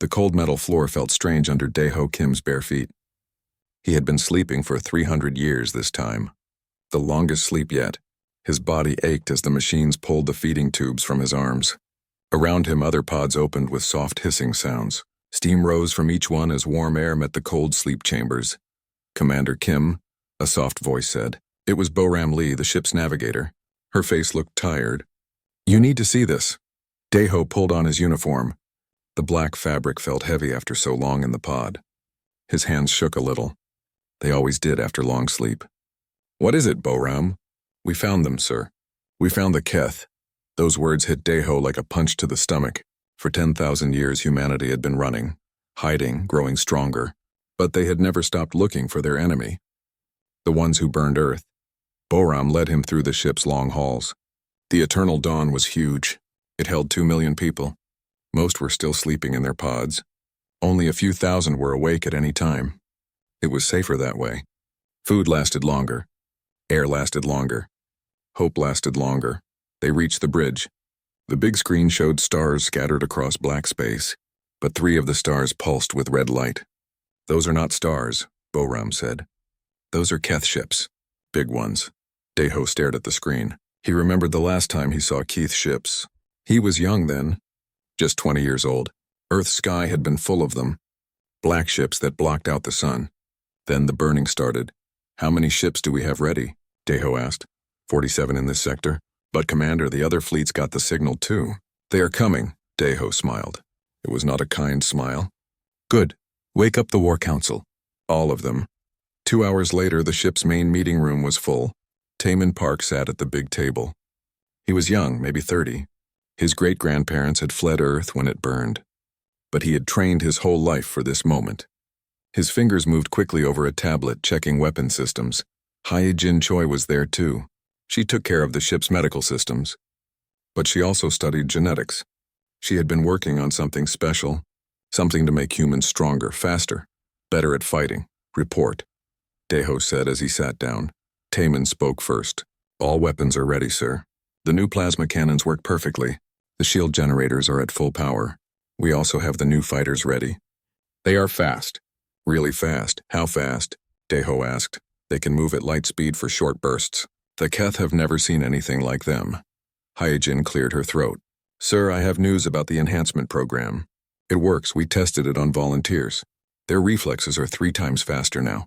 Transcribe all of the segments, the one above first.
The cold metal floor felt strange under Dae-ho Kim's bare feet. He had been sleeping for 300 years this time. The longest sleep yet. His body ached as the machines pulled the feeding tubes from his arms. Around him, other pods opened with soft hissing sounds. Steam rose from each one as warm air met the cold sleep chambers. "Commander Kim," a soft voice said. It was Boram Lee, the ship's navigator. Her face looked tired. "You need to see this." Dae-ho pulled on his uniform. The black fabric felt heavy after so long in the pod. His hands shook a little. They always did after long sleep. "What is it, Boram?" "We found them, sir. We found the Keth." Those words hit Dae-ho like a punch to the stomach. For 10,000 years humanity had been running, hiding, growing stronger, but they had never stopped looking for their enemy. The ones who burned Earth. Boram led him through the ship's long halls. The eternal dawn was huge. It held 2 million people. Most were still sleeping in their pods. Only a few thousand were awake at any time. It was safer that way. Food lasted longer. Air lasted longer. Hope lasted longer. They reached the bridge. The big screen showed stars scattered across black space, but 3 of the stars pulsed with red light. "Those are not stars," Boram said. "Those are Keth ships. Big ones." Dae-ho stared at the screen. He remembered the last time he saw Keith's ships. He was young then, just 20 years old. Earth's sky had been full of them. Black ships that blocked out the sun. Then the burning started. "How many ships do we have ready?" Dae-ho asked. 47 in this sector. "But Commander, the other fleets got the signal too." "They are coming," Dae-ho smiled. It was not a kind smile. "Good. Wake up the War Council." All of them. 2 hours later, the ship's main meeting room was full. Taman Park sat at the big table. He was young, maybe 30. His great-grandparents had fled Earth when it burned. But he had trained his whole life for this moment. His fingers moved quickly over a tablet, checking weapon systems. Hyejin Choi was there too. She took care of the ship's medical systems. But she also studied genetics. She had been working on something special, something to make humans stronger, faster, better at fighting. "Report," Dae-ho said as he sat down. Taman spoke first. "All weapons are ready, sir. The new plasma cannons work perfectly. The shield generators are at full power. We also have the new fighters ready." "They are fast." "Really fast. How fast?" Dae-ho asked. "They can move at light speed for short bursts. The Keth have never seen anything like them." Hyejin cleared her throat. "Sir, I have news about the enhancement program. It works. We tested it on volunteers. Their reflexes are 3 times faster now.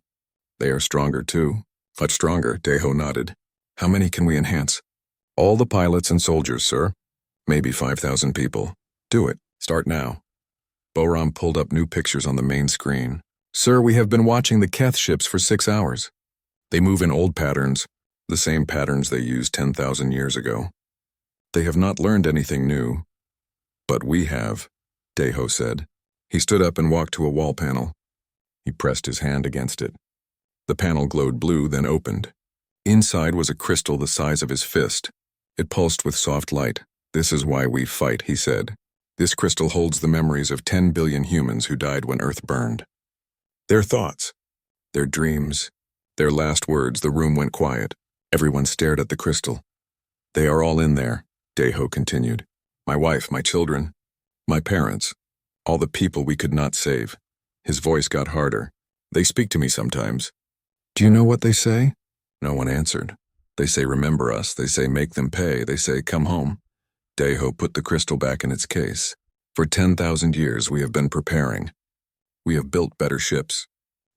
They are stronger too." "Much stronger," Dae-ho nodded. "How many can we enhance?" "All the pilots and soldiers, sir. Maybe 5,000 people." "Do it. Start now." Boram pulled up new pictures on the main screen. "Sir, we have been watching the Keth ships for 6 hours. They move in old patterns, the same patterns they used 10,000 years ago. They have not learned anything new." "But we have," Dae-ho said. He stood up and walked to a wall panel. He pressed his hand against it. The panel glowed blue, then opened. Inside was a crystal the size of his fist. It pulsed with soft light. "This is why we fight," he said. "This crystal holds the memories of 10 billion humans who died when Earth burned. Their thoughts, their dreams, their last words." The room went quiet. Everyone stared at the crystal. "They are all in there," Dae-ho continued. "My wife, my children, my parents, all the people we could not save." His voice got harder. "They speak to me sometimes." "Do you know what they say?" No one answered. "They say remember us, they say make them pay, they say come home." Dae-ho put the crystal back in its case. "For 10,000 years we have been preparing. We have built better ships,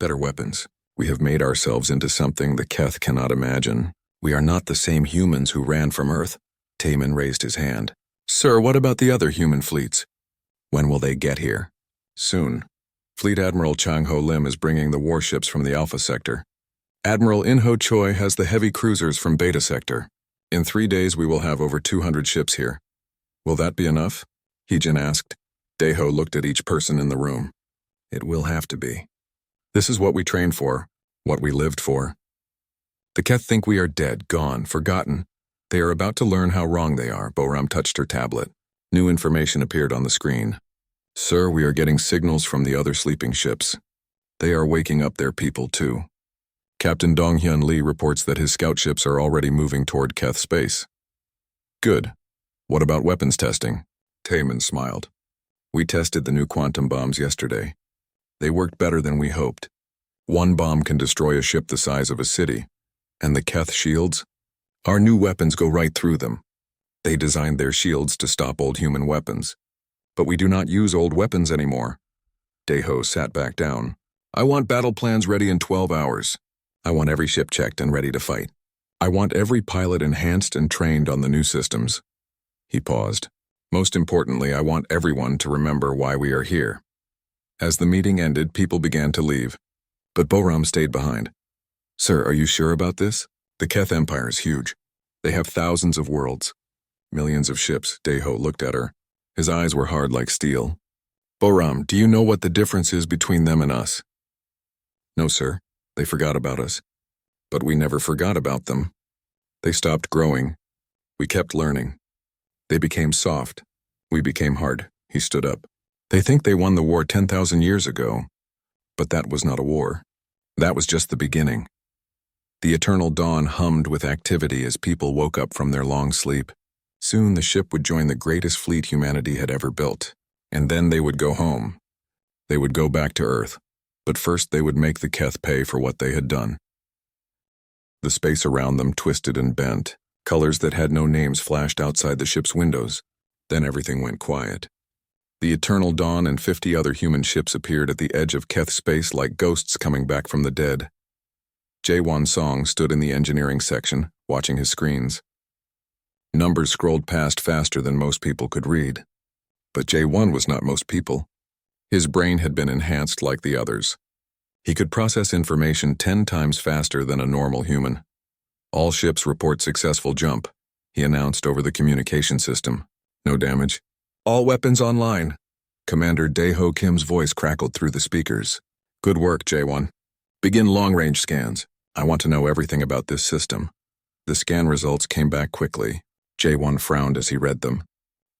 better weapons. We have made ourselves into something the Keth cannot imagine. We are not the same humans who ran from Earth." Taman raised his hand. "Sir, what about the other human fleets? When will they get here?" "Soon. Fleet Admiral Chang-ho Lim is bringing the warships from the Alpha Sector. Admiral In-ho Choi has the heavy cruisers from Beta Sector. In 3 days we will have over 200 ships here." "Will that be enough?" Hyejin asked. Dae-ho looked at each person in the room. "It will have to be. This is what we trained for, what we lived for. The Keth think we are dead, gone, forgotten. They are about to learn how wrong they are." Boram touched her tablet. New information appeared on the screen. "Sir, we are getting signals from the other sleeping ships. They are waking up their people too. Captain Dong-hyun Lee reports that his scout ships are already moving toward Keth space." "Good. What about weapons testing?" Taman smiled. We tested the new quantum bombs yesterday. They worked better than we hoped. One bomb can destroy a ship the size of a city. And the Keth shields? Our new weapons go right through them. They designed their shields to stop old human weapons. But we do not use old weapons anymore. Deho sat back down. I want battle plans ready in 12 hours. I want every ship checked and ready to fight. I want every pilot enhanced and trained on the new systems. He paused. Most importantly, I want everyone to remember why we are here. As the meeting ended, people began to leave. But Boram stayed behind. Sir, are you sure about this? The Keth Empire is huge. They have thousands of worlds. Millions of ships. Deho looked at her. His eyes were hard like steel. Boram, do you know what the difference is between them and us? No, sir. They forgot about us. But we never forgot about them. They stopped growing. We kept learning. They became soft. We became hard. He stood up. They think they won the war 10,000 years ago. But that was not a war. That was just the beginning. The eternal dawn hummed with activity as people woke up from their long sleep. Soon the ship would join the greatest fleet humanity had ever built. And then they would go home. They would go back to Earth. But first they would make the Keth pay for what they had done. The space around them twisted and bent. Colors that had no names flashed outside the ship's windows. Then everything went quiet. The Eternal Dawn and 50 other human ships appeared at the edge of Keth space like ghosts coming back from the dead. Jae-won Song stood in the engineering section, watching his screens. Numbers scrolled past faster than most people could read. But Jae-won was not most people. His brain had been enhanced like the others. He could process information 10 times faster than a normal human. All ships report successful jump, he announced over the communication system. No damage. All weapons online. Commander Dae-ho Kim's voice crackled through the speakers. Good work, Jae-won. Begin long-range scans. I want to know everything about this system. The scan results came back quickly. Jae-won frowned as he read them.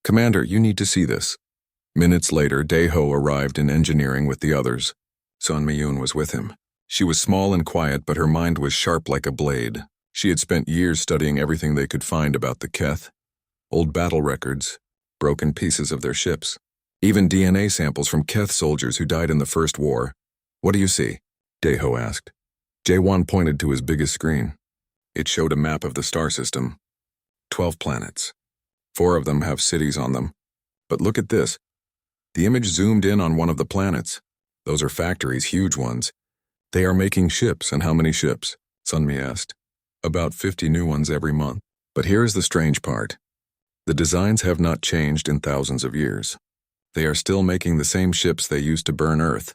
Commander, you need to see this. Minutes later, Dae-ho arrived in engineering with the others. Sun Mi-yoon was with him. She was small and quiet, but her mind was sharp like a blade. She had spent years studying everything they could find about the Keth. Old battle records, broken pieces of their ships, even DNA samples from Keth soldiers who died in the First War. What do you see? Dae-ho asked. Jae-won pointed to his biggest screen. It showed a map of the star system. 12 planets. 4 of them have cities on them. But look at this. The image zoomed in on one of the planets. Those are factories, huge ones. They are making ships, and how many ships? Sunmi asked. About 50 new ones every month. But here is the strange part. The designs have not changed in thousands of years. They are still making the same ships they used to burn Earth.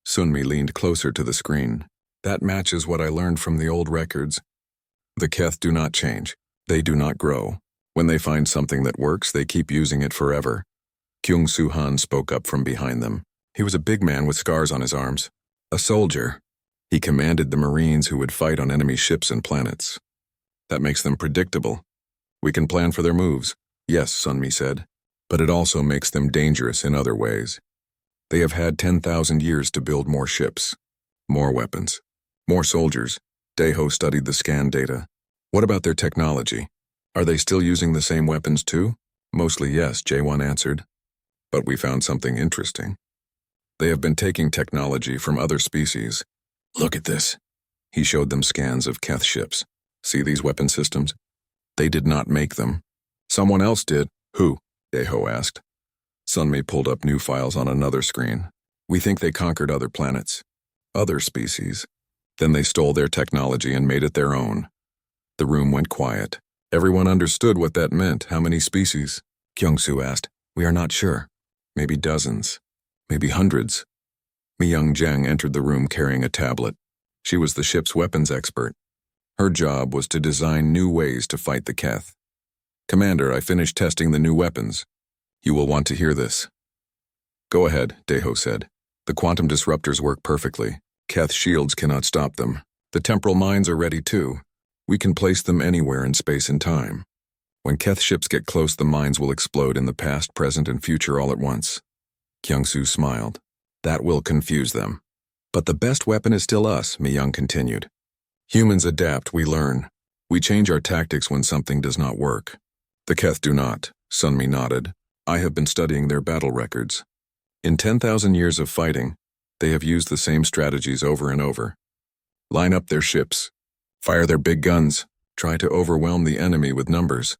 Sunmi leaned closer to the screen. That matches what I learned from the old records. The Keth do not change. They do not grow. When they find something that works, they keep using it forever. Kyung-soo Han spoke up from behind them. He was a big man with scars on his arms. A soldier. He commanded the Marines who would fight on enemy ships and planets. That makes them predictable. We can plan for their moves. Yes, Sunmi said. But it also makes them dangerous in other ways. They have had 10,000 years to build more ships, more weapons, more soldiers. Dae-ho studied the scan data. What about their technology? Are they still using the same weapons too? Mostly yes, Jae-won answered. But we found something interesting. They have been taking technology from other species. Look at this. He showed them scans of Keth ships. See these weapon systems? They did not make them. Someone else did. Who? Dae-ho asked. Sunmi pulled up new files on another screen. We think they conquered other planets. Other species. Then they stole their technology and made it their own. The room went quiet. Everyone understood what that meant. How many species? Kyung-soo asked. We are not sure. Maybe dozens. Maybe hundreds. Mi-young-jang entered the room carrying a tablet. She was the ship's weapons expert. Her job was to design new ways to fight the Keth. Commander, I finished testing the new weapons. You will want to hear this. Go ahead, Dae-ho said. The quantum disruptors work perfectly. Keth shields cannot stop them. The temporal mines are ready too. We can place them anywhere in space and time. When Keth ships get close, the mines will explode in the past, present, and future all at once. Kyung-soo smiled. That will confuse them. But the best weapon is still us, Mi-young continued. Humans adapt, we learn. We change our tactics when something does not work. The Keth do not, Sunmi nodded. I have been studying their battle records. In 10,000 years of fighting, they have used the same strategies over and over. Line up their ships, fire their big guns, try to overwhelm the enemy with numbers.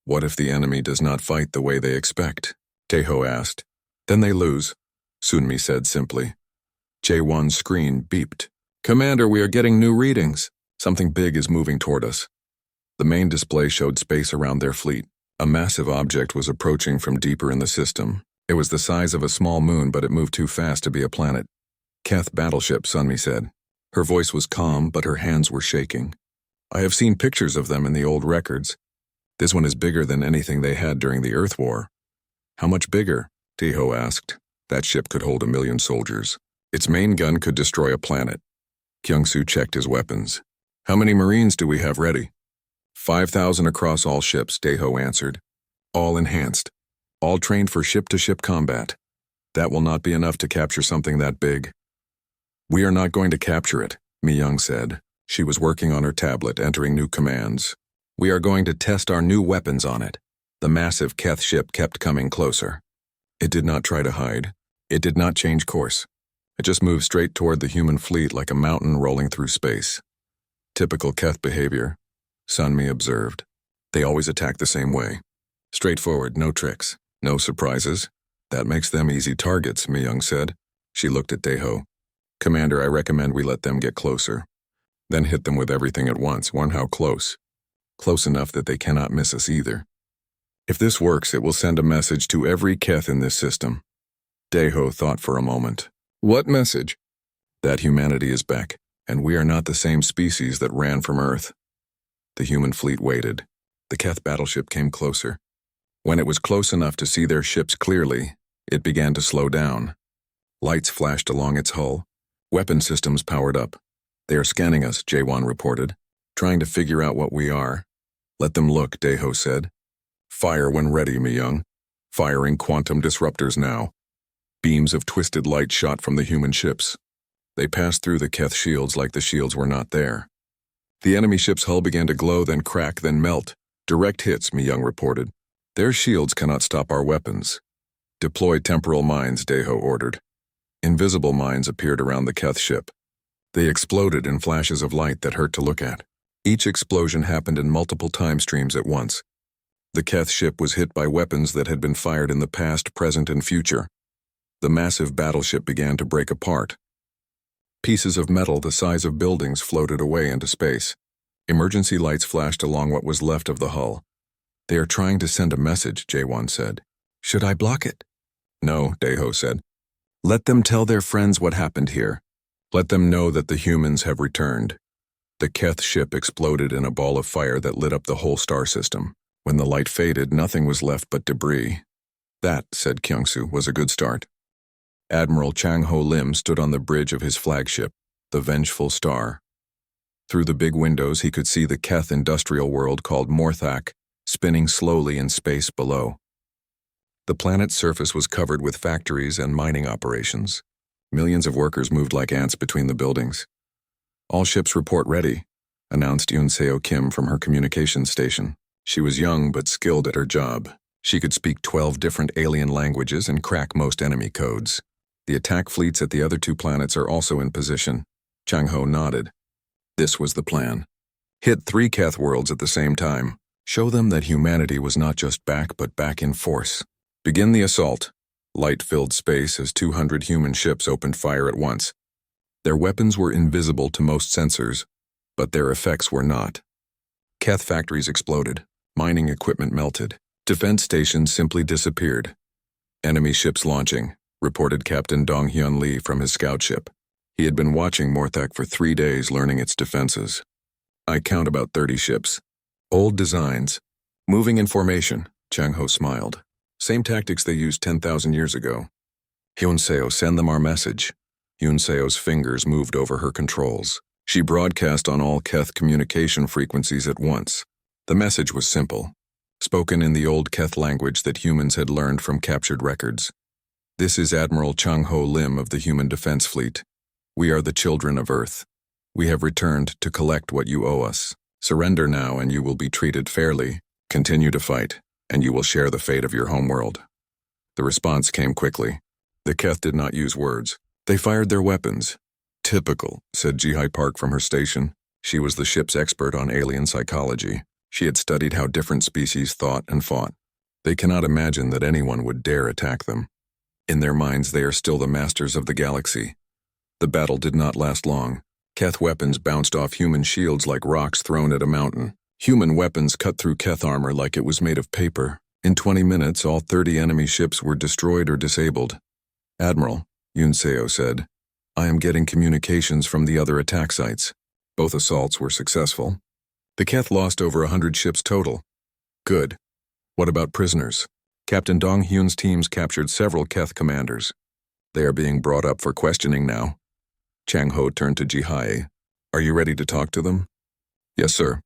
What if the enemy does not fight the way they expect? Taeho asked. Then they lose, Sunmi said simply. Jaewon's screen beeped. Commander, we are getting new readings. Something big is moving toward us. The main display showed space around their fleet. A massive object was approaching from deeper in the system. It was the size of a small moon, but it moved too fast to be a planet. Keth battleship, Sunmi said. Her voice was calm, but her hands were shaking. I have seen pictures of them in the old records. This one is bigger than anything they had during the Earth War. How much bigger? Taeho asked. That ship could hold 1 million soldiers. Its main gun could destroy a planet. Kyungsoo checked his weapons. How many Marines do we have ready? 5,000 across all ships, Taeho answered. All enhanced. All trained for ship-to-ship combat. That will not be enough to capture something that big. We are not going to capture it, Mi-young said. She was working on her tablet, entering new commands. We are going to test our new weapons on it. The massive Keth ship kept coming closer. It did not try to hide. It did not change course. It just moved straight toward the human fleet like a mountain rolling through space. Typical Keth behavior, Sunmi observed. They always attack the same way. Straightforward, no tricks, no surprises. That makes them easy targets, Mi-young said. She looked at Taeho. Commander, I recommend we let them get closer. Then hit them with everything at once. How close? Close enough that they cannot miss us either. If this works, it will send a message to every Keth in this system. Taeho thought for a moment. What message? That humanity is back, and we are not the same species that ran from Earth. The human fleet waited. The Keth battleship came closer. When it was close enough to see their ships clearly, it began to slow down. Lights flashed along its hull. Weapon systems powered up. They are scanning us, Jaewon reported, trying to figure out what we are. Let them look, Taeho said. Fire when ready, Mi-young. Firing quantum disruptors now. Beams of twisted light shot from the human ships. They passed through the Keth shields like the shields were not there. The enemy ship's hull began to glow, then crack, then melt. Direct hits, Mi-young reported. Their shields cannot stop our weapons. Deploy temporal mines, Taeho ordered. Invisible mines appeared around the Keth ship. They exploded in flashes of light that hurt to look at. Each explosion happened in multiple time streams at once. The Keth ship was hit by weapons that had been fired in the past, present, and future. The massive battleship began to break apart. Pieces of metal the size of buildings floated away into space. Emergency lights flashed along what was left of the hull. They are trying to send a message, Jaewon said. Should I block it? No, Taeho said. Let them tell their friends what happened here. Let them know that the humans have returned. The Keth ship exploded in a ball of fire that lit up the whole star system. When the light faded, nothing was left but debris. That, said Kyungsoo, was a good start. Admiral Chang-ho Lim stood on the bridge of his flagship, the Vengeful Star. Through the big windows, he could see the Keth industrial world called Morthak, spinning slowly in space below. The planet's surface was covered with factories and mining operations. Millions of workers moved like ants between the buildings. All ships report ready, announced Yoon Seo Kim from her communications station. She was young but skilled at her job. She could speak 12 different alien languages and crack most enemy codes. The attack fleets at the other 2 planets are also in position. Chang-ho nodded. This was the plan. Hit 3 Keth worlds at the same time. Show them that humanity was not just back, but back in force. Begin the assault. Light filled space as 200 human ships opened fire at once. Their weapons were invisible to most sensors, but their effects were not. Keth factories exploded. Mining equipment melted. Defense stations simply disappeared. Enemy ships launching, reported Captain Dong-hyun Lee from his scout ship. He had been watching Morthak for 3 days, learning its defenses. I count about 30 ships. Old designs. Moving in formation, Chang-ho smiled. Same tactics they used 10,000 years ago. Hyun Seo, send them our message. Hyun Seo's fingers moved over her controls. She broadcast on all Keth communication frequencies at once. The message was simple, spoken in the old Keth language that humans had learned from captured records. This is Admiral Chang-ho Lim of the Human Defense Fleet. We are the children of Earth. We have returned to collect what you owe us. Surrender now and you will be treated fairly. Continue to fight, and you will share the fate of your homeworld. The response came quickly. The Keth did not use words. They fired their weapons. Typical, said Ji-Hai Park from her station. She was the ship's expert on alien psychology. She had studied how different species thought and fought. They cannot imagine that anyone would dare attack them. In their minds, they are still the masters of the galaxy. The battle did not last long. Keth weapons bounced off human shields like rocks thrown at a mountain. Human weapons cut through Keth armor like it was made of paper. In 20 minutes, all 30 enemy ships were destroyed or disabled. Admiral, Yun Seo said, I am getting communications from the other attack sites. Both assaults were successful. The Keth lost over 100 ships total. Good. What about prisoners? Captain Dong Hyun's teams captured several Keth commanders. They are being brought up for questioning now. Chang Ho turned to Ji-Hai. Are you ready to talk to them? Yes, sir.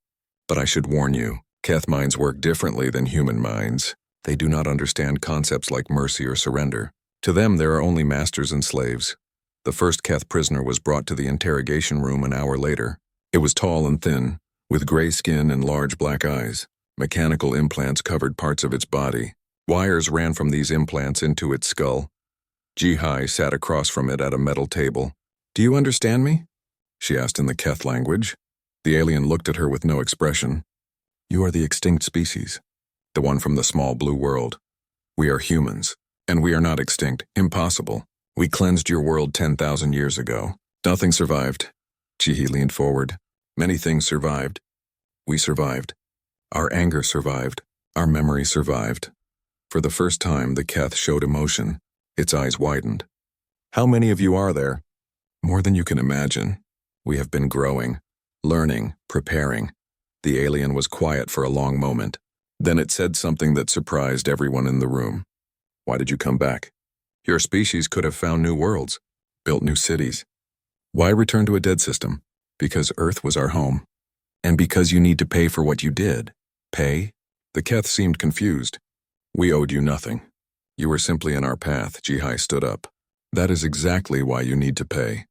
But I should warn you, Keth minds work differently than human minds. They do not understand concepts like mercy or surrender. To them, there are only masters and slaves. The first Keth prisoner was brought to the interrogation room an hour later. It was tall and thin, with gray skin and large black eyes. Mechanical implants covered parts of its body. Wires ran from these implants into its skull. Ji-Hai sat across from it at a metal table. Do you understand me? She asked in the Keth language. The alien looked at her with no expression. You are the extinct species, the one from the small blue world. We are humans, and we are not extinct. Impossible. We cleansed your world 10,000 years ago. Nothing survived. Ji-Hai leaned forward. Many things survived. We survived. Our anger survived. Our memory survived. For the first time, the Keth showed emotion. Its eyes widened. How many of you are there? More than you can imagine. We have been growing, learning, preparing. The alien was quiet for a long moment. Then it said something that surprised everyone in the room. Why did you come back? Your species could have found new worlds, built new cities. Why return to a dead system? Because Earth was our home. And because you need to pay for what you did. Pay? The Keth seemed confused. We owed you nothing. You were simply in our path. Ji-Hai stood up. That is exactly why you need to pay.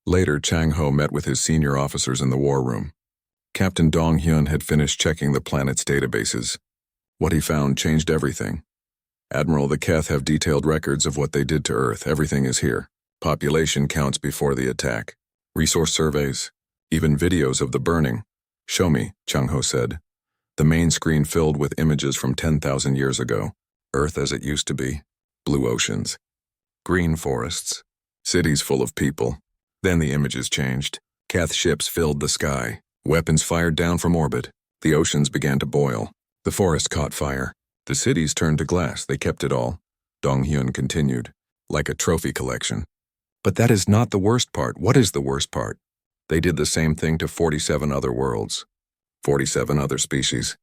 Later, Chang Ho met with his senior officers in the war room. Captain Dong Hyun had finished checking the planet's databases. What he found changed everything. Admiral, the Keth have detailed records of what they did to Earth. Everything is here. Population counts before the attack. Resource surveys. Even videos of the burning. Show me, Chang Ho said. The main screen filled with images from 10,000 years ago. Earth as it used to be. Blue oceans. Green forests. Cities full of people. Then the images changed. Keth ships filled the sky. Weapons fired down from orbit. The oceans began to boil. The forest caught fire. The cities turned to glass. They kept it all. Dong Hyun continued. Like a trophy collection. But that is not the worst part. What is the worst part? They did the same thing to 47 other worlds. 47 other species.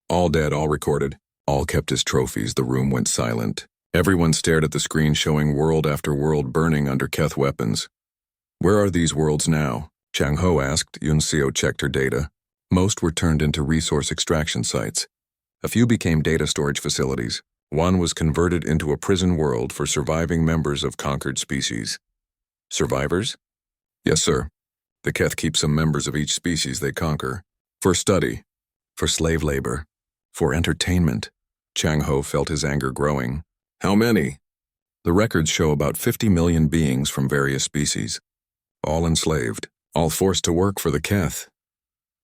All dead, all recorded. All kept as trophies. The room went silent. Everyone stared at the screen showing world after world burning under Keth weapons. Where are these worlds now? Chang Ho asked. Yun Seo checked her data. Most were turned into resource extraction sites. A few became data storage facilities. One was converted into a prison world for surviving members of conquered species. Survivors? Yes, sir. The Keth keep some members of each species they conquer. For study. For slave labor. For entertainment. Chang Ho felt his anger growing. How many? The records show about 50 million beings from various species. All enslaved. All forced to work for the Keth.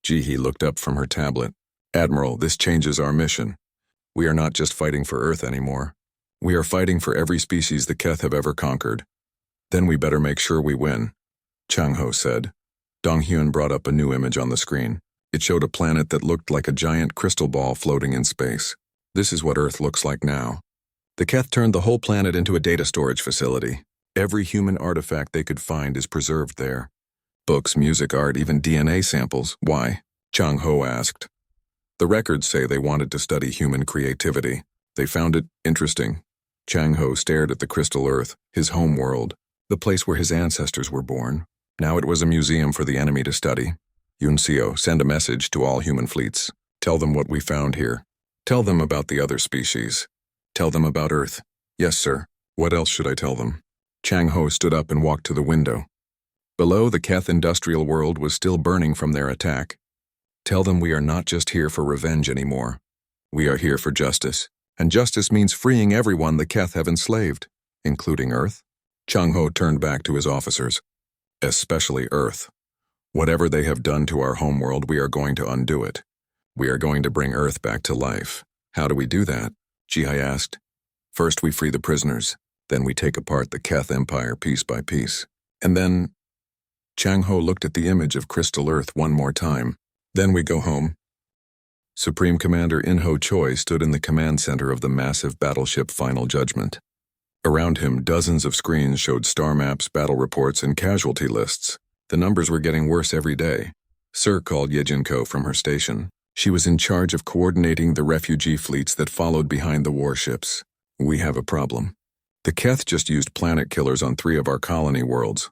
Ji-Hai looked up from her tablet. Admiral, this changes our mission. We are not just fighting for Earth anymore. We are fighting for every species the Keth have ever conquered. Then we better make sure we win. Chang Ho said. Dong Hyun brought up a new image on the screen. It showed a planet that looked like a giant crystal ball floating in space. This is what Earth looks like now. The Keth turned the whole planet into a data storage facility. Every human artifact they could find is preserved there. Books, music, art, even DNA samples. Why? Chang Ho asked. The records say they wanted to study human creativity. They found it interesting. Chang Ho stared at the crystal Earth, his home world, the place where his ancestors were born. Now it was a museum for the enemy to study. Yun Seo, send a message to all human fleets. Tell them what we found here. Tell them about the other species. Tell them about Earth. Yes, sir. What else should I tell them? Chang Ho stood up and walked to the window. Below, the Keth industrial world was still burning from their attack. Tell them we are not just here for revenge anymore. We are here for justice. And justice means freeing everyone the Keth have enslaved. Including Earth? Chang-ho turned back to his officers. Especially Earth. Whatever they have done to our homeworld, we are going to undo it. We are going to bring Earth back to life. How do we do that? Ji-hai asked. First we free the prisoners, then we take apart the Keth Empire piece by piece. And then... Chang-ho looked at the image of Crystal Earth one more time. Then we go home. Supreme Commander In-ho Choi stood in the command center of the massive battleship Final Judgment. Around him, dozens of screens showed star maps, battle reports, and casualty lists. The numbers were getting worse every day. Sir called Yejin-ko from her station. She was in charge of coordinating the refugee fleets that followed behind the warships. We have a problem. The Keth just used planet killers on 3 of our colony worlds.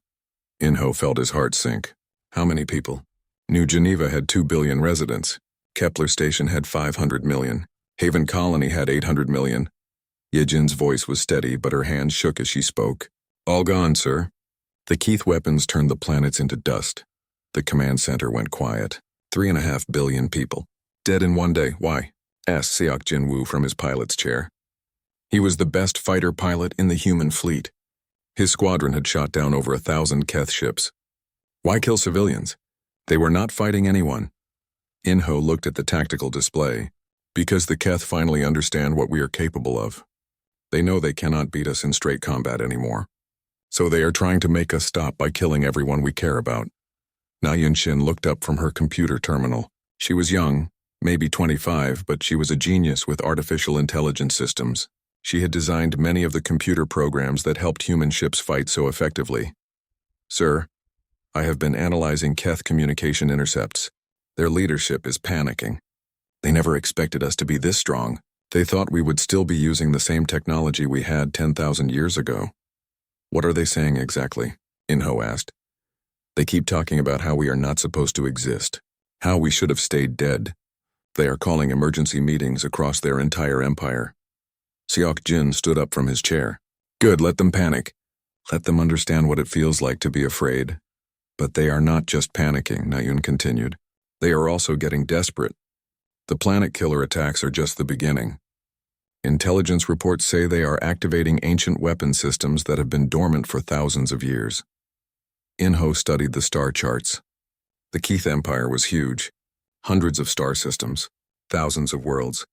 In-ho felt his heart sink. How many people? New Geneva had 2 billion residents. Kepler Station had 500 million. Haven Colony had 800 million. Yejin's voice was steady, but her hands shook as she spoke. All gone, sir. The Keith weapons turned the planets into dust. The command center went quiet. 3.5 billion people. Dead in one day. Why? Asked Seok Jin-woo from his pilot's chair. He was the best fighter pilot in the human fleet. His squadron had shot down over 1,000 Keth ships. Why kill civilians? They were not fighting anyone. In-ho looked at the tactical display. Because the Keth finally understand what we are capable of. They know they cannot beat us in straight combat anymore. So they are trying to make us stop by killing everyone we care about. Na Yun-shin looked up from her computer terminal. She was young, maybe 25, but she was a genius with artificial intelligence systems. She had designed many of the computer programs that helped human ships fight so effectively. Sir, I have been analyzing Keth communication intercepts. Their leadership is panicking. They never expected us to be this strong. They thought we would still be using the same technology we had 10,000 years ago. What are they saying exactly? In-ho asked. They keep talking about how we are not supposed to exist, how we should have stayed dead. They are calling emergency meetings across their entire empire. Seok Jin stood up from his chair. Good, let them panic. Let them understand what it feels like to be afraid. But they are not just panicking, Na-yun continued. They are also getting desperate. The planet killer attacks are just the beginning. Intelligence reports say they are activating ancient weapon systems that have been dormant for thousands of years. In-ho studied the star charts. The Keith Empire was huge. Hundreds of star systems, thousands of worlds,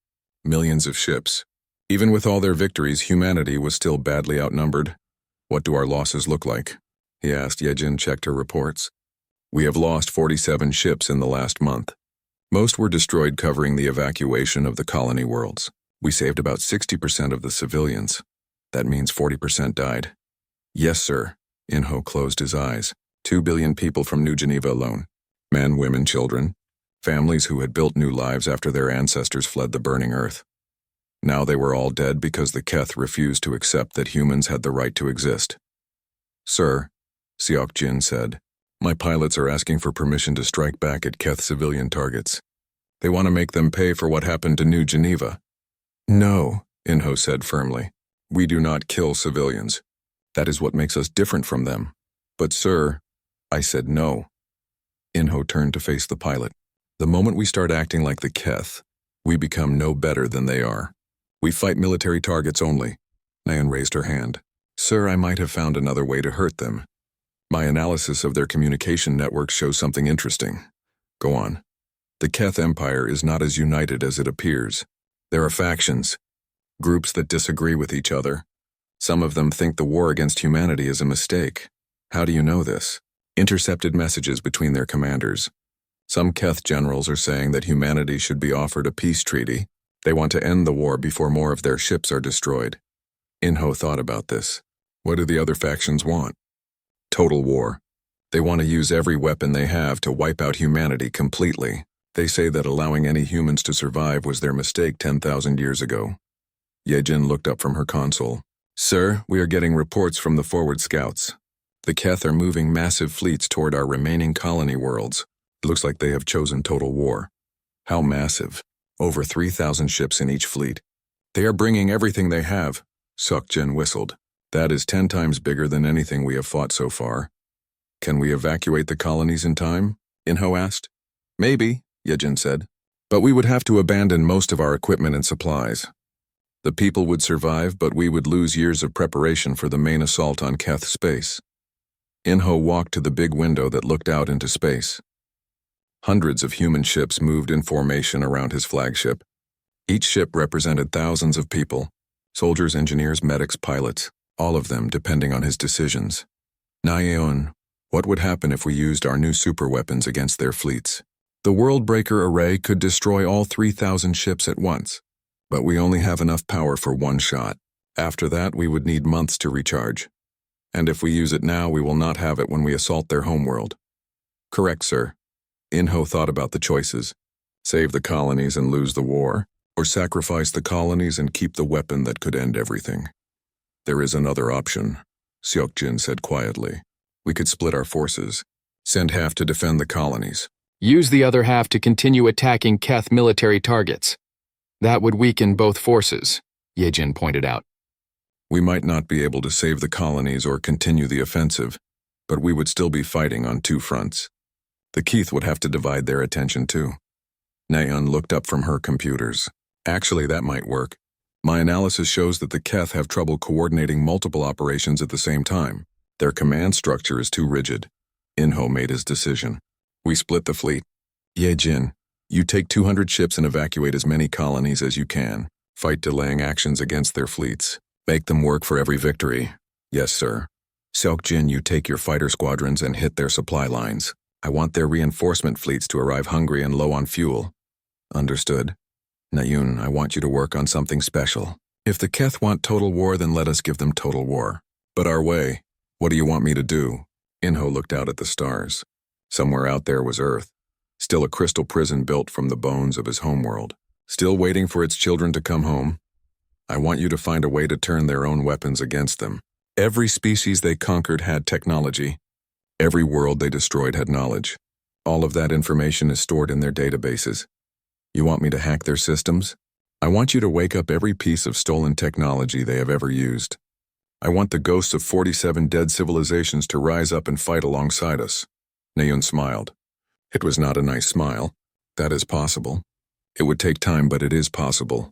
millions of ships. Even with all their victories, humanity was still badly outnumbered. What do our losses look like? He asked. Yejin checked her reports. We have lost 47 ships in the last month. Most were destroyed covering the evacuation of the colony worlds. We saved about 60% of the civilians. That means 40% died. Yes, sir. In-ho closed his eyes. 2 billion people from New Geneva alone. Men, women, children. Families who had built new lives after their ancestors fled the burning earth. Now they were all dead because the Keth refused to accept that humans had the right to exist. Sir, Seok Jin said, my pilots are asking for permission to strike back at Keth civilian targets. They want to make them pay for what happened to New Geneva. No, In-ho said firmly. We do not kill civilians. That is what makes us different from them. But sir, I said no. In-ho turned to face the pilot. The moment we start acting like the Keth, we become no better than they are. We fight military targets only. Na-yun raised her hand. Sir, I might have found another way to hurt them. My analysis of their communication networks shows something interesting. Go on. The Keth Empire is not as united as it appears. There are factions, groups that disagree with each other. Some of them think the war against humanity is a mistake. How do you know this? Intercepted messages between their commanders. Some Keth generals are saying that humanity should be offered a peace treaty. They want to end the war before more of their ships are destroyed. In-ho thought about this. What do the other factions want? Total war. They want to use every weapon they have to wipe out humanity completely. They say that allowing any humans to survive was their mistake 10,000 years ago. Yejin looked up from her console. Sir, we are getting reports from the forward scouts. The Keth are moving massive fleets toward our remaining colony worlds. It looks like they have chosen total war. How massive? Over 3,000 ships in each fleet. They are bringing everything they have. Seok Jin whistled. That is 10 times bigger than anything we have fought so far. Can we evacuate the colonies in time? In-ho asked. Maybe, Yejin said. But we would have to abandon most of our equipment and supplies. The people would survive, but we would lose years of preparation for the main assault on Keth space. In-ho walked to the big window that looked out into space. Hundreds of human ships moved in formation around his flagship. Each ship represented thousands of people, soldiers, engineers, medics, pilots, all of them depending on his decisions. Naeon, what would happen if we used our new superweapons against their fleets? The Worldbreaker array could destroy all 3,000 ships at once, but we only have enough power for one shot. After that, we would need months to recharge. And if we use it now, we will not have it when we assault their homeworld. Correct, sir. In-ho thought about the choices. Save the colonies and lose the war, or sacrifice the colonies and keep the weapon that could end everything. There is another option, Seokjin said quietly. We could split our forces. Send half to defend the colonies. Use the other half to continue attacking Keth military targets. That would weaken both forces, Yejin pointed out. We might not be able to save the colonies or continue the offensive, but we would still be fighting on two fronts. The Keith would have to divide their attention too. Naeun looked up from her computers. Actually, that might work. My analysis shows that the Keth have trouble coordinating multiple operations at the same time. Their command structure is too rigid. In-ho made his decision. We split the fleet. Yejin, you take 200 ships and evacuate as many colonies as you can. Fight delaying actions against their fleets. Make them work for every victory. Yes, sir. Seokjin, you take your fighter squadrons and hit their supply lines. I want their reinforcement fleets to arrive hungry and low on fuel. Understood. Naeun, I want you to work on something special. If the Keth want total war, then let us give them total war. But our way, what do you want me to do? In-ho looked out at the stars. Somewhere out there was Earth, still a crystal prison built from the bones of his homeworld, still waiting for its children to come home. I want you to find a way to turn their own weapons against them. Every species they conquered had technology. Every world they destroyed had knowledge. All of that information is stored in their databases. You want me to hack their systems? I want you to wake up every piece of stolen technology they have ever used. I want the ghosts of 47 dead civilizations to rise up and fight alongside us. Naeun smiled. It was not a nice smile. That is possible. It would take time, but it is possible.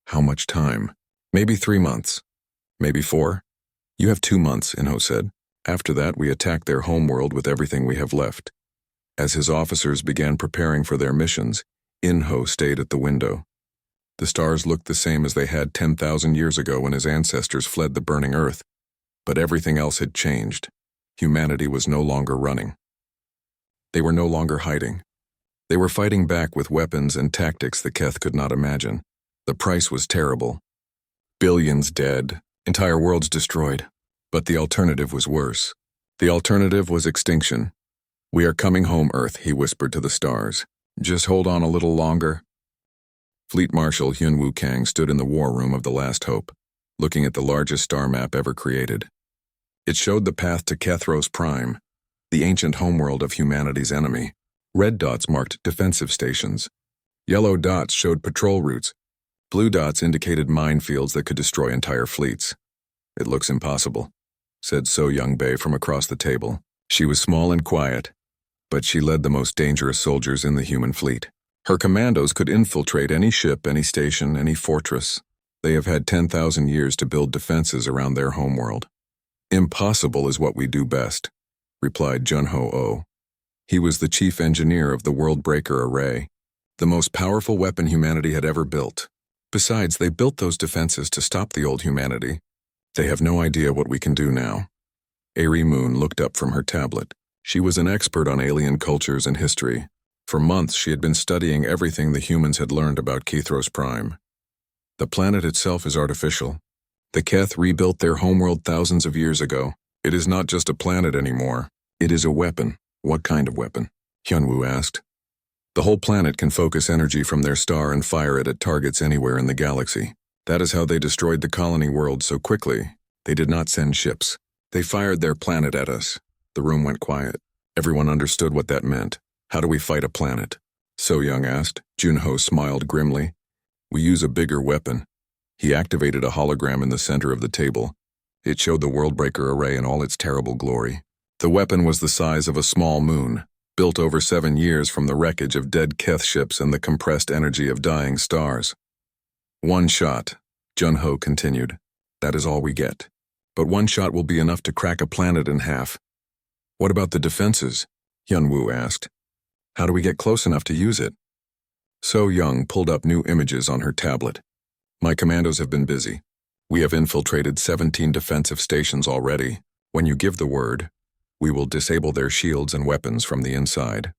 How much time? Maybe 3 months. Maybe 4. You have 2 months, In-ho said. After that, we attack their homeworld with everything we have left. As his officers began preparing for their missions, In-ho stayed at the window. The stars looked the same as they had 10,000 years ago when his ancestors fled the burning earth. But everything else had changed. Humanity was no longer running. They were no longer hiding. They were fighting back with weapons and tactics the Keth could not imagine. The price was terrible. Billions dead, entire worlds destroyed. But the alternative was worse. The alternative was extinction. We are coming home, Earth, he whispered to the stars. Just hold on a little longer. Fleet Marshal Hyun-woo Kang stood in the war room of the Last Hope, looking at the largest star map ever created. It showed the path to Kethros Prime, the ancient homeworld of humanity's enemy. Red dots marked defensive stations. Yellow dots showed patrol routes. Blue dots indicated minefields that could destroy entire fleets. It looks impossible, said So Young-bae from across the table. She was small and quiet, but she led the most dangerous soldiers in the human fleet. Her commandos could infiltrate any ship, any station, any fortress. They have had 10,000 years to build defenses around their homeworld. Impossible is what we do best, replied Junho Oh. He was the chief engineer of the Worldbreaker array, the most powerful weapon humanity had ever built. Besides, they built those defenses to stop the old humanity. They have no idea what we can do now. Aerie Moon looked up from her tablet. She was an expert on alien cultures and history. For months, she had been studying everything the humans had learned about Kethros Prime. The planet itself is artificial. The Keth rebuilt their homeworld thousands of years ago. It is not just a planet anymore. It is a weapon. What kind of weapon? Hyun-woo asked. The whole planet can focus energy from their star and fire it at targets anywhere in the galaxy. That is how they destroyed the colony world so quickly. They did not send ships. They fired their planet at us. The room went quiet. Everyone understood what that meant. How do we fight a planet? So Young asked. Junho smiled grimly. We use a bigger weapon. He activated a hologram in the center of the table. It showed the Worldbreaker array in all its terrible glory. The weapon was the size of a small moon, built over 7 years from the wreckage of dead Keth ships and the compressed energy of dying stars. One shot, Jun-Ho continued. That is all we get. But one shot will be enough to crack a planet in half. What about the defenses? Hyun-Woo asked. How do we get close enough to use it? So-Young pulled up new images on her tablet. My commandos have been busy. We have infiltrated 17 defensive stations already. When you give the word, we will disable their shields and weapons from the inside.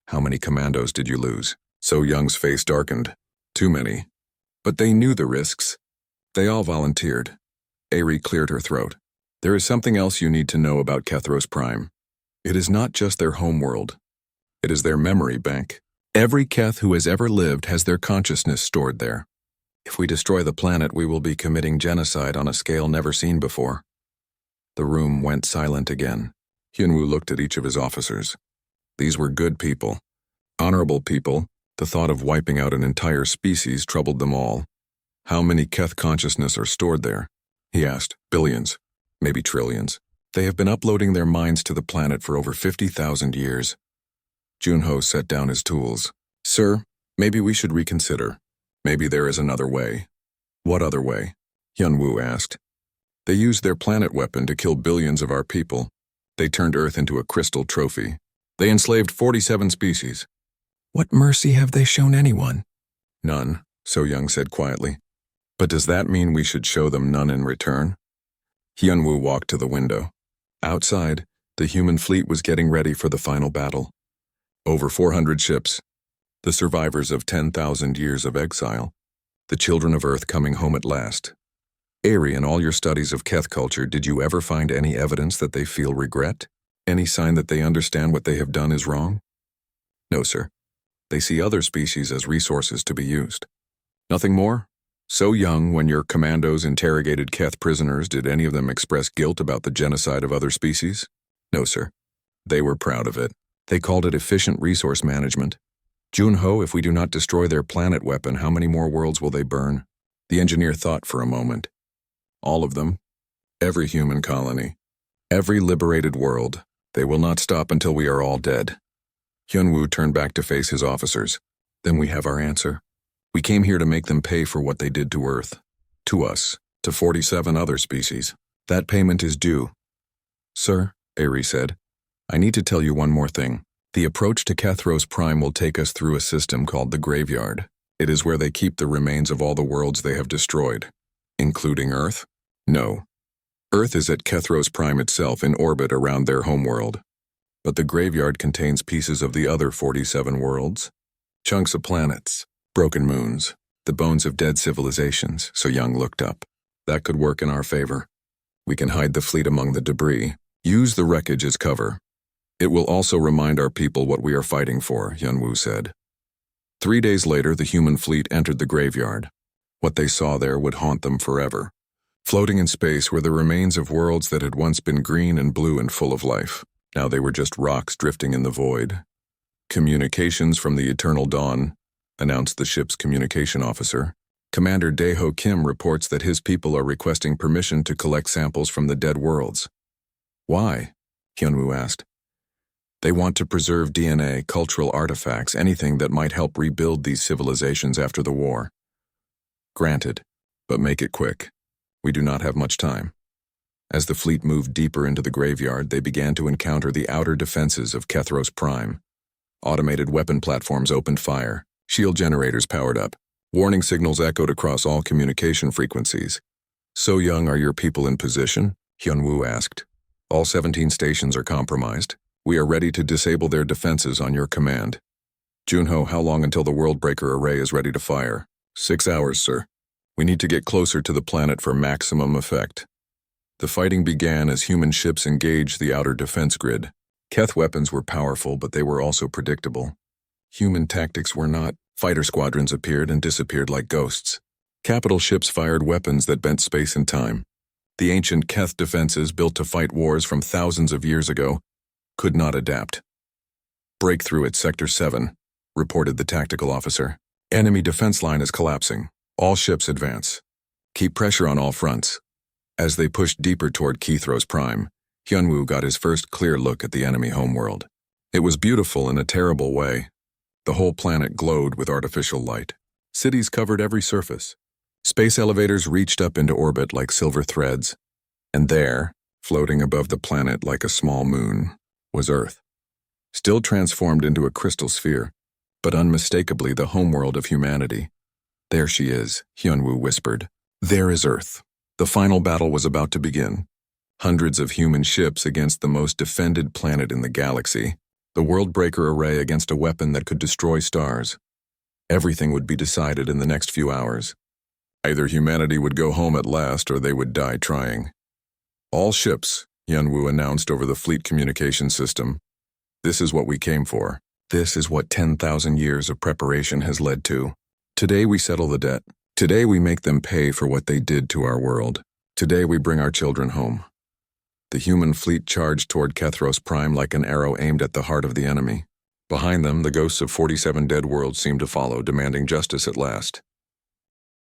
How many commandos did you lose? So-Young's face darkened. Too many. But they knew the risks. They all volunteered. Ari cleared her throat. There is something else you need to know about Kethros Prime. It is not just their homeworld. It is their memory bank. Every Keth who has ever lived has their consciousness stored there. If we destroy the planet, we will be committing genocide on a scale never seen before. The room went silent again. Hyun-Woo looked at each of his officers. These were good people. Honorable people. The thought of wiping out an entire species troubled them all. How many Keth consciousness are stored there? He asked. Billions. Maybe trillions. They have been uploading their minds to the planet for over 50,000 years. Jun-Ho set down his tools. Sir, maybe we should reconsider. Maybe there is another way. What other way? Hyun-Woo asked. They used their planet weapon to kill billions of our people. They turned Earth into a crystal trophy. They enslaved 47 species. What mercy have they shown anyone? None, So-Young said quietly. But does that mean we should show them none in return? Hyun-Woo walked to the window. Outside, the human fleet was getting ready for the final battle. Over 400 ships. The survivors of 10,000 years of exile. The children of Earth coming home at last. Ari, in all your studies of Keth culture, did you ever find any evidence that they feel regret? Any sign that they understand what they have done is wrong? No, sir. They see other species as resources to be used. Nothing more? So-Young, when your commandos interrogated Keth prisoners, did any of them express guilt about the genocide of other species? No, sir. They were proud of it. They called it efficient resource management. Jun-Ho, if we do not destroy their planet weapon, how many more worlds will they burn? The engineer thought for a moment. All of them. Every human colony. Every liberated world. They will not stop until we are all dead. Hyun-Woo turned back to face his officers. Then we have our answer. We came here to make them pay for what they did to Earth. To us. To 47 other species. That payment is due. Sir, Ari said, I need to tell you one more thing. The approach to Kethros Prime will take us through a system called the Graveyard. It is where they keep the remains of all the worlds they have destroyed. Including Earth? No. Earth is at Kethros Prime itself in orbit around their homeworld. But the Graveyard contains pieces of the other 47 worlds. Chunks of planets, broken moons, the bones of dead civilizations, So-Young looked up. That could work in our favor. We can hide the fleet among the debris. Use the wreckage as cover. It will also remind our people what we are fighting for, Hyun-Woo said. 3 days later, the human fleet entered the Graveyard. What they saw there would haunt them forever. Floating in space were the remains of worlds that had once been green and blue and full of life. Now they were just rocks drifting in the void. Communications from the Eternal Dawn, announced the ship's communication officer. Commander Dae-Ho Kim reports that his people are requesting permission to collect samples from the dead worlds. Why? Hyun-Woo asked. They want to preserve DNA, cultural artifacts, anything that might help rebuild these civilizations after the war. Granted, but make it quick. We do not have much time. As the fleet moved deeper into the Graveyard, they began to encounter the outer defenses of Kethros Prime. Automated weapon platforms opened fire. Shield generators powered up. Warning signals echoed across all communication frequencies. So-Young, are your people in position? Hyun-Woo asked. All 17 stations are compromised. We are ready to disable their defenses on your command. Jun-Ho, how long until the Worldbreaker array is ready to fire? 6 hours, sir. We need to get closer to the planet for maximum effect. The fighting began as human ships engaged the outer defense grid. Keth weapons were powerful, but they were also predictable. Human tactics were not. Fighter squadrons appeared and disappeared like ghosts. Capital ships fired weapons that bent space and time. The ancient Keth defenses, built to fight wars from thousands of years ago, could not adapt. Breakthrough at Sector 7, reported the tactical officer. Enemy defense line is collapsing. All ships advance. Keep pressure on all fronts. As they pushed deeper toward Kethros Prime, Hyun-Woo got his first clear look at the enemy homeworld. It was beautiful in a terrible way. The whole planet glowed with artificial light. Cities covered every surface. Space elevators reached up into orbit like silver threads, and there, floating above the planet like a small moon, was Earth. Still transformed into a crystal sphere, but unmistakably the homeworld of humanity. There she is, Hyunwoo whispered. There is Earth. The final battle was about to begin. Hundreds of human ships against the most defended planet in the galaxy. The Worldbreaker array against a weapon that could destroy stars. Everything would be decided in the next few hours. Either humanity would go home at last or they would die trying. All ships, Hyunwoo announced over the fleet communication system. This is what we came for. This is what 10,000 years of preparation has led to. Today we settle the debt. Today we make them pay for what they did to our world. Today we bring our children home. The human fleet charged toward Kethros Prime like an arrow aimed at the heart of the enemy. Behind them, the ghosts of 47 dead worlds seemed to follow, demanding justice at last.